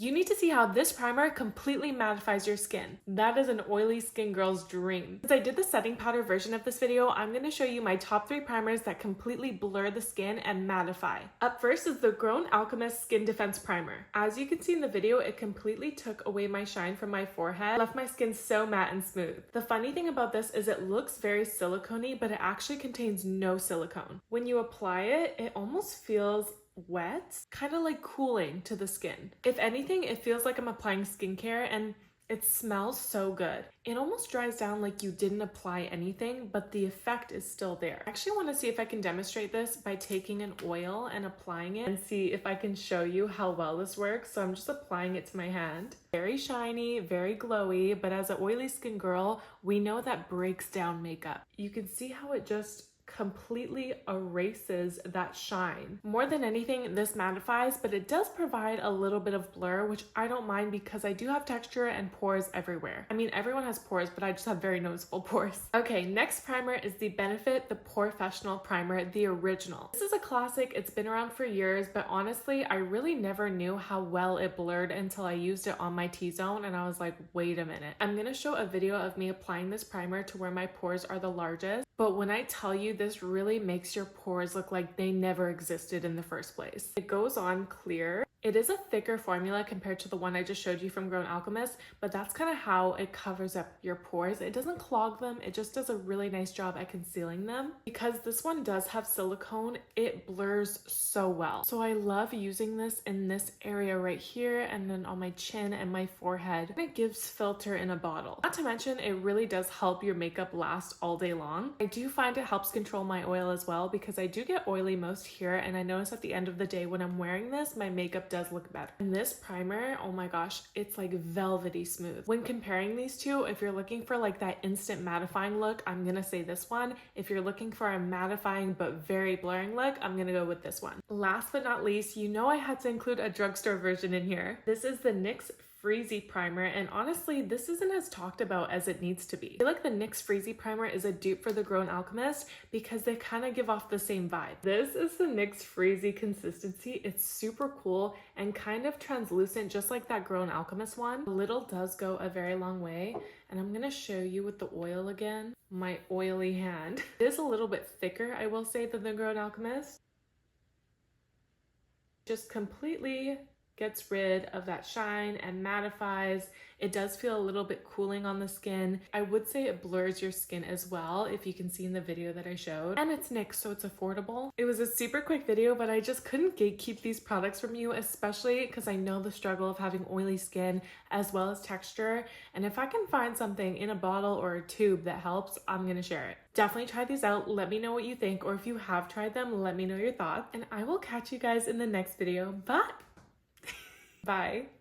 You need to see how this primer completely mattifies your skin. That is an oily skin girl's dream. Since I did the setting powder version of this video, I'm going to show you my top 3 primers that completely blur the skin and mattify. Up first is the Grown Alchemist Skin Defense Primer. As you can see in the video, it completely took away my shine from my forehead, left my skin so matte and smooth. The funny thing about this is it looks very silicone-y, but it actually contains no silicone. When you apply it, it almost feels wet, kind of like cooling to the skin. If anything, it feels like I'm applying skincare and it smells so good. It almost dries down like you didn't apply anything, but the effect is still there. I actually want to see if I can demonstrate this by taking an oil and applying it and see if I can show you how well this works. So I'm just applying it to my hand. Very shiny, very glowy, but as an oily skin girl, we know that breaks down makeup. You can see how it just completely erases that shine. More than anything, this mattifies, but it does provide a little bit of blur, which I don't mind because I do have texture and pores everywhere. I mean, everyone has pores, but I just have very noticeable pores. Okay, next primer is the Benefit the POREfessional Primer, the original. This is a classic. It's been around for years, but honestly, I really never knew how well it blurred until I used it on my T-zone and I was like, wait a minute. I'm gonna show a video of me applying this primer to where my pores are the largest, but when I tell you, this really makes your pores look like they never existed in the first place. It goes on clear. It is a thicker formula compared to the one I just showed you from Grown Alchemist, but that's kind of how it covers up your pores. It doesn't clog them, it just does a really nice job at concealing them. Because this one does have silicone, it blurs so well. So I love using this in this area right here and then on my chin and my forehead. And it gives filter in a bottle. Not to mention, it really does help your makeup last all day long. I do find it helps control my oil as well because I do get oily most here, and I notice at the end of the day when I'm wearing this, my makeup does look better. And this primer, oh my gosh, it's like velvety smooth. When comparing these two, if you're looking for like that instant mattifying look, I'm gonna say this one. If you're looking for a mattifying but very blurring look, I'm gonna go with this one. Last but not least, you know I had to include a drugstore version in here. This is the NYX Freezy Primer, and honestly, this isn't as talked about as it needs to be. I feel like the NYX Freezy Primer is a dupe for the Grown Alchemist because they kind of give off the same vibe. This is the NYX Freezy consistency. It's super cool and kind of translucent, just like that Grown Alchemist one. A little does go a very long way, and I'm gonna show you with the oil again. My oily hand. It is a little bit thicker, I will say, than the Grown Alchemist. Just completely gets rid of that shine and mattifies. It does feel a little bit cooling on the skin. I would say it blurs your skin as well, if you can see in the video that I showed. And it's NYX, so it's affordable. It was a super quick video, but I just couldn't gatekeep these products from you, especially because I know the struggle of having oily skin as well as texture. And if I can find something in a bottle or a tube that helps, I'm gonna share it. Definitely try these out. Let me know what you think, or if you have tried them, let me know your thoughts. And I will catch you guys in the next video. Bye! Bye.